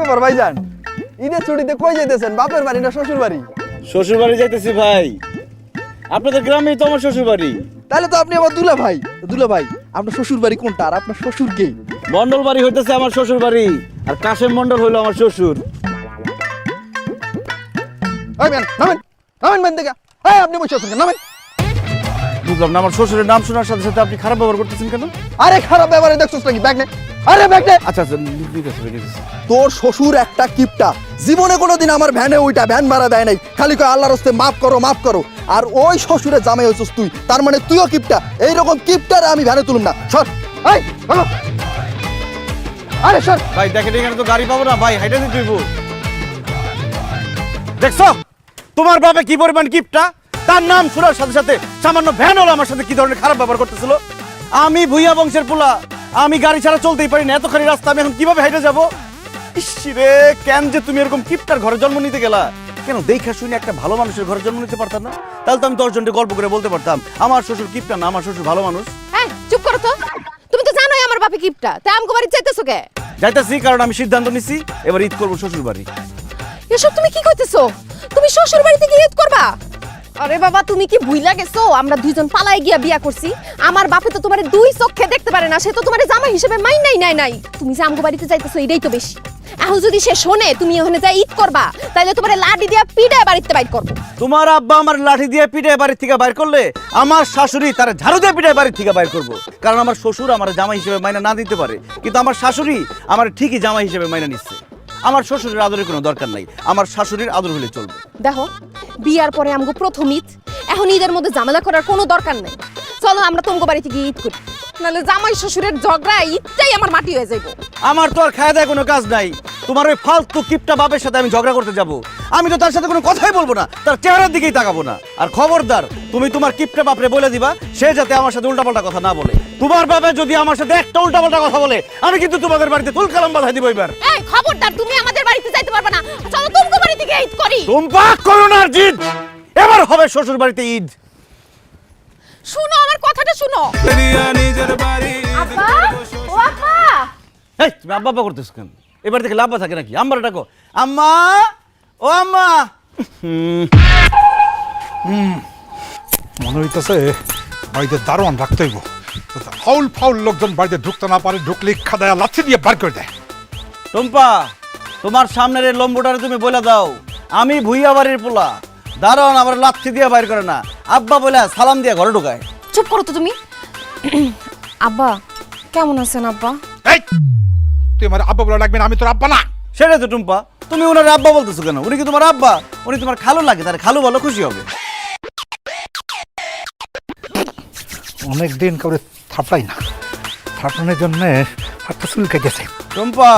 খবর ভাইজান? ঈদের ছুটিতে কই যাইতেছেন? বাপের বাড়ি না শ্বশুর বাড়ি? শ্বশুর বাড়ি যাইতেছি ভাই। আপনাদের গ্রামেই তো আমার শ্বশুর বাড়ি। তাহলে তো আপনি আমার দুলা ভাই। দুলা ভাই, আপনার শ্বশুর বাড়ি কোনটা আর আপনার শ্বশুর কে? মন্ডল বাড়ি হইতেছে আমার শ্বশুর বাড়ি, আর কাশেম মন্ডল হইলো আমার শ্বশুর। ওই ম্যান, নামেন নামেন ম্যান দেখা। এই আপনি বসে আছেন কেন? নামেন। বুঝলাম না, আমার শ্বশুরের নাম শোনার সাথে সাথে আপনি খারাপ ব্যবহার করতেছেন কেন? আরে খারাপ ব্যাপারে দেখছস নাকি? ব্যাগ নে। আরে ব্যাগ নে। আচ্ছা আচ্ছা, ঠিক আছে ঠিক আছে। তোর শ্বশুর একটা কিপটা, জীবনে কোনোদিন আমার ভ্যানে ওইটা ভ্যান ভাড়া দেয় নাই, খালি কয় আল্লাহর হস্তে মাফ করো মাফ করো। আর ওই শ্বশুরের জামাই হইছস তুই, তার মানে তুইও কিপটা। এইরকম কিপটারে আমি ভ্যানে তুলুম না। সর। এই ভালো। আরে সর। ভাই দেখেন এখানে তো গাড়ি পাবো না ভাই, হাইটা দিতে হইব। দেখছো তোমার বাবা কি পরিমাণ কিপটা? তার নাম শোনার সাথে সাথে সামান্য ভ্যান হলো আমার সাথে কি ধরনের খারাপ ব্যবহার করতেছিল। আমি ভুইয়া বংশের পোলা, আমি গাড়ি ছাড়া চলতেই পারি না, এতখানি রাস্তা আমি এখন কিভাবে হেঁটে যাবো? ইসরে, কেন যে তুমি এরকম কিপটার ঘরে জন্ম নিতে গেলা? কেন দেখা শুনে একটা ভালো মানুষের ঘরে জন্ম নিতে পারতাম না? তাহলে তো আমি 10 জনকে গল্প করে বলতে পারতাম আমার শ্বশুর কিপটা না, আমার শ্বশুর ভালো মানুষ। এই চুপ করো তো। তুমি তো জানোই আমার বাপে কিপটা, তাই আমগো বাড়ি যাইতেছো কে? যাইতাছি কারণ আমি সিদ্ধান্ত নিছি এবার ঈদ করবো শ্বশুর বাড়ি। এসব তুমি কি কইতেছো? তুমি শ্বশুর বাড়িতে গিয়ে ঈদ করবা? আরে বাবা, তুমি কি ভুইলা গেছো আমরা দুইজন পালায় গিয়া বিয়া করছি? আমার বাপে তো তোমারে দুই চোখে দেখতে পারে না, সে তো তোমারে জামাই হিসেবে মাইন নাই। তুমি যে আমগো বাড়িতে যাইতেছো এটাই তো বেশি। এখন যদি সে শোনে তুমি ওখানে যা ঈদ করবা, তাহলে তোমারে লাঠি দিয়া পিটায় বাড়িতে বাইর করবো। তোমার আব্বা আমার লাঠি দিয়ে পিটায় বাড়ির থেকে বাইর করলে আমার শাশুড়ি তার ঝাড়ু দিয়ে পিটায় বাড়ির থেকে বাইর করবো। কারণ আমার শ্বশুর আমার জামাই হিসেবে মাইনা না দিতে পারে, কিন্তু আমার শাশুড়ি আমার ঠিকই জামাই হিসেবে মাইনা নিচ্ছে। আমার শ্বশুরের আদরের কোনো দরকার নাই, আমার শাশুড়ির আদর হলে চলবে। দেখো, বিয়ার পরে আমগো প্রথম ঈদ, এখন ঈদের মধ্যে ঝামেলা করার কোনো দরকার নাই। চলো আমরা তোমাগো বাড়িতে গিয়ে ঈদ করি, নাহলে জামাই শ্বশুরের ঝগড়া ঈদটাই আমার মাটি হয়ে যাইব। আমার তো আর খায় দেয় কোনো কাজ নাই, তোমার ওই ফালতু কিপটা বাপের সাথে আমি ঝগড়া করতে যাব? আমি তো তার সাথে কোনো কথাই বলবো না, তার চেহারার দিকেই তাকাবো না। আর খবরদার তুমি তোমার কিপটা বাপরে বলে দিবা সে যাতে আমার সাথে উল্টাপাল্টা কথা না বলে। তোমার বাবা যদি আমার সাথে একটা উল্টাপাল্টা কথা বলে আমি কিন্তু তোমাদের বাড়িতে তুলকালাম বাধাই দিব। এবার এই খবরদার, তুমি আমাদের বাড়িতে যাইতে পারবে না। চলো তোমাগো বাড়িতে গিয়ে ঈদ করি। তোমরা করো না জিদ, এবার হবে শ্বশুর বাড়িতে ঈদ। শুনো আমার কথাটা শুনো। আব্বা, ও আব্বা। এই তুমি আব্বা আব্বা করতেছ কেন? এবার থেকে লাব্বা থাকে নাকি? আম্মারে ডাকো। আম্মা, ও আম্মা। মনে হইতেছে বাড়িতে দারোয়ান রাখতে হইব, ফাউল ফাউল লোকজন বাড়িতে ঢুকতে না পারে, ঢুকলে খাদায়া লাথি দিয়ে বার করে দেয়। টম্পা, তোমার সামনের এই লম্বটারে তুমি বলে দাও আমি ভুইয়া বাড়ির পোলা, দারোয়ান আবার লাথি দিয়ে বাইর করে না, আব্বা বলে সালাম দিয়ে ঘরে ঢুকায়। চুপ করো তো তুমি। আব্বা কেমন আছেন আব্বা? এই তুই আমার আব্বা বলে লাগবে না, আমি তোর আব্বা না। সেটাই তো টুম্পা, তুমি ওনার আব্বা বলতেছো কেন? উনি কি তোমার আব্বা? উনি তোমার খালু লাগে, তার খালু বলো, খুশি হবে। অনেকদিন করে থাপড়াই না, থাপড়ানোর জন্য হাতটা চুলকে গেছে। টুম্পা,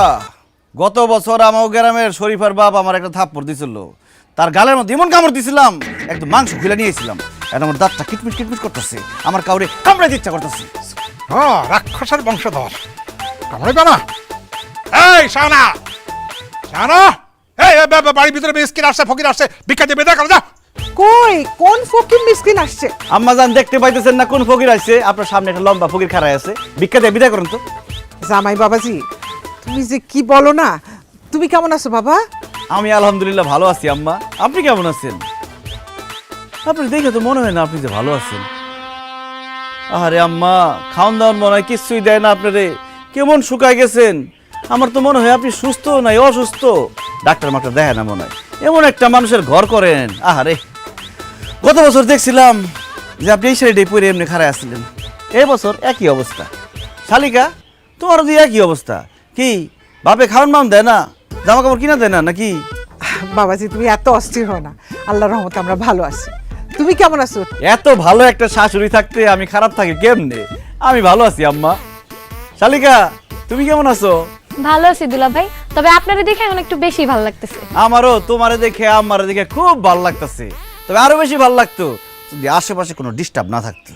গত বছর আমার গ্রামের শরীফার বাপ আমার একটা থাপ্পড় দিছিল, তার গালের মধ্যে এমন কামড় দিছিলাম একদম মাংস খুলে নিয়েছিলাম। এখন আমার দাঁতটা কিটমিট কিটমিট করতেছে, আমার কাউরে কামড়াইতে ইচ্ছা করতেছে। হ্যাঁ, রাক্ষসের বংশধর, কামড়াইবে না। এই শানা শানা, এই বাড়ির ভিতরে মিসকিন আসছে, ফকির আসছে, ভিক্ষা দিয়ে বেদা করো। যা। কই কোন ফকির মিসকিন আসছে? আম্মা জান দেখতে পাইতেছেন না কোন ফকির আসছে? আপনার সামনে একটা লম্বা ফকির খাড়ায় আছে, ভিক্ষা দিয়ে বিদায় করুন তো। জামাই বাবাজি, তুমি যে কি বলো না। তুমি কেমন আছো বাবা? আমি আলহামদুলিল্লাহ ভালো আছি আম্মা, আপনি কেমন আছেন? আপনি দেখে তো মনে হয় না আপনি যে ভালো আছেন। আরে আম্মা, খাওয়ান দাওয়ান মনে হয় কিছুই দেয় না আপনারে, কেমন শুকায় গেছেন। আমার তো মনে হয় আপনি সুস্থ নাই অসুস্থ, ডাক্তার মাক্তার দেখে না মনে হয়। এমন একটা মানুষের ঘর করেন। আহারে, গত বছর দেখছিলাম যে আপনি এই শাড়িটাই পরে এমনি খাড়ায় আসছিলেন, এই বছর একই অবস্থা। শালিকা, তোমারও দিয়ে একই অবস্থা। কি বাপে খাওয়ান মাম দেয় না, জামা কাপড় কিনা দেয় না নাকি? বাবাজি তুমি এত অস্থির হও না, আল্লাহর রহমতে আমরা ভালো আছি। তুমি কেমন আছো? এত ভালো একটা শাশুড়ি থাকতে আমি খারাপ থাকি কেমনে? আমি ভালো আছি আম্মা। শালিকা, তুমি কেমন আছো? ভালো আছি দুলা ভাই, তবে আপনারে দেখে এখন একটু বেশি ভালো লাগতেছে। আমারও তোমারে দেখে আমারে দেখে খুব ভালো লাগতেছে, তবে আরো বেশি ভালো লাগতো যদি আশেপাশে কোনো ডিস্টার্ব না থাকতো।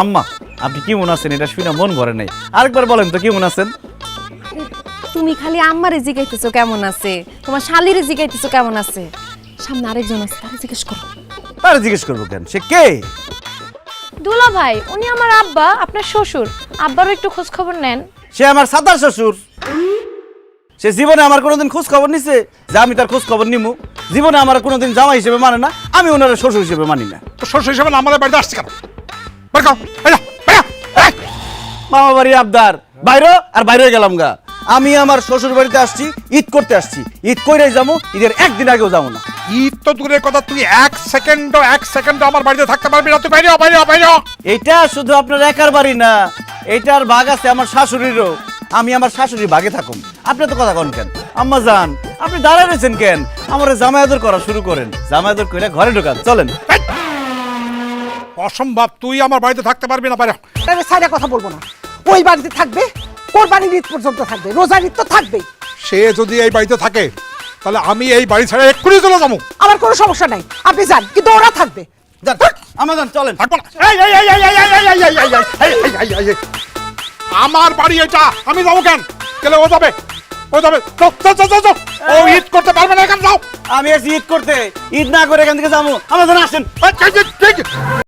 আম্মা, আপনি কেমন আছেন এটা শুনে মন ভরে নাই, আরেকবার বলেন তো কেমন আছেন? তুমি খালি আম্মারে জিগাইতেছো কেমন আছে, তোমার শালিরে জিগাইতেছো কেমন আছে, সামনে আরেকজন আছে তারে জিজ্ঞেস করো। তারে জিজ্ঞেস করবো কেন? সে কে? দুলা ভাই, উনি আমার আব্বা, আপনার শ্বশুর। আব্বারও একটু খোঁজ খবর নেন। সে আমার সাতার শ্বশুর। সে জীবনে আমার কোনোদিন খোঁজ খবর নিছে যে আমি তার খোঁজ খবর নিমু? জীবনে আমার কোনোদিন জামাই হিসেবে মানে না, আমি ওনার শ্বশুর হিসেবে মানি না। তো শ্বশুর হিসেবে আমাদের বাড়িতে আসছে কেন? বের কর, এই যা, এই যা, এই। মামা বাড়ি আবদার, বাইরে আর বাইরে গেলাম গা। আমি আমার শ্বশুর বাড়িতে আসছি, ঈদ করতে আসছি, ঈদ কইরাই যাবো, ঈদের একদিন আগেও যাবো না। ঈদ তো দূরের কথা, তুই এক সেকেন্ডও আমার বাড়িতে থাকতে পারবি না। তুই বাইরে হ, বাইরে হ, বাইরে হ। এটা শুধু আপনার একার বাড়ি না, এটার ভাগ আছে আমার শাশুড়িরও। আমি আমার শাশুড়ির ভাগে থাকুম। আপনি তো কথা কন কেন? আম্মা জান, আপনি দাঁড়ায় রয়েছেন কেন? আমার জামাই আদর করা শুরু করেন, জামাই আদর করে ঘরে ঢোকান, চলেন। এই! অসম্ভব, তুই আমার বাড়িতে থাকতে পারবি না, বাইরে হ। তাহলে সাইডে কথা বলবো না, ওই বাড়িতে থাকবে, কোরবানির ঈদ পর্যন্ত থাকবে, রোজার ঈদ তো থাকবেই। সে যদি এই বাড়িতে থাকে তাহলে আমি এই বাড়ি ছেড়ে এক্ষুনি চলে যাবো। আমার কোনো সমস্যা নাই, আপনি যান, কিন্তু ওরা থাকবে। যান, আম্মা জান চলেন। থাকবো না। এই, এই, এই, এই, এই, এই, এই, এই, এই, এই, এই, এই, এই, এই। আমার বাড়ি এটা, আমি যাবো কেন? গেলে ও যাবে, ও যাবে। যাও, যাও, যাও, যাও, যাও। ও ঈদ করতে পারবে না, এখানে যাও। আমি আছি ঈদ করতে, ঈদ না করে এখান থেকে যাবো। আমার জান আসেন। এই, এই, এই, এই,